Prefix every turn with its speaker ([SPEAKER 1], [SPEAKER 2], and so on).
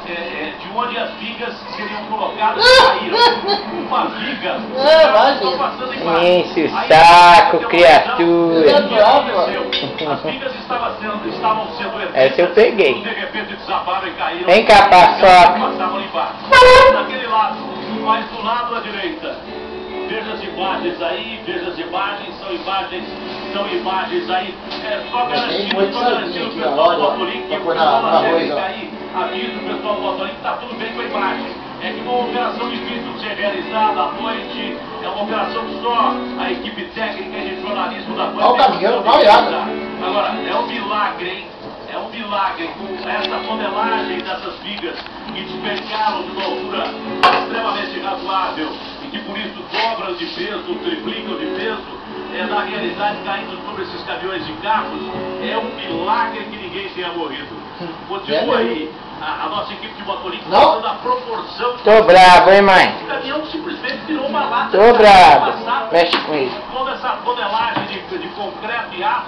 [SPEAKER 1] de onde as vigas seriam colocadas caíram. Uma viga estão passando embaixo.
[SPEAKER 2] Enche o saco, criatura.
[SPEAKER 1] As vigas estavam sendo erguidas.
[SPEAKER 2] Essa eu peguei.
[SPEAKER 1] De repente desabaram e caíram.
[SPEAKER 2] Vem cá, paçoca.
[SPEAKER 1] Passavam ali embaixo. Daquele lado, mas do lado à direita. Veja as imagens aí, veja as imagens, são imagens aí. Só garantindo o pessoal do Autolink, que o pessoal deve cair. Avisa o pessoal do Autolink que está tudo bem com a imagem. É que uma operação difícil de ser realizada à noite, é uma operação que só a equipe técnica e de jornalismo da Band. Agora, é um milagre, hein? É um milagre com essa modelagem dessas vigas que despencaram de uma altura extremamente razoável e que por isso dobram de peso, triplicam de peso, na realidade caindo sobre esses caminhões de carros. É um milagre que ninguém tenha morrido. Continua aí a nossa equipe de motorista dando a proporção.
[SPEAKER 2] Tô bravo, hein, mãe?
[SPEAKER 1] O caminhão simplesmente virou uma lata.
[SPEAKER 2] Tô bravo. Mexe com isso.
[SPEAKER 1] Toda essa modelagem de concreto e aço.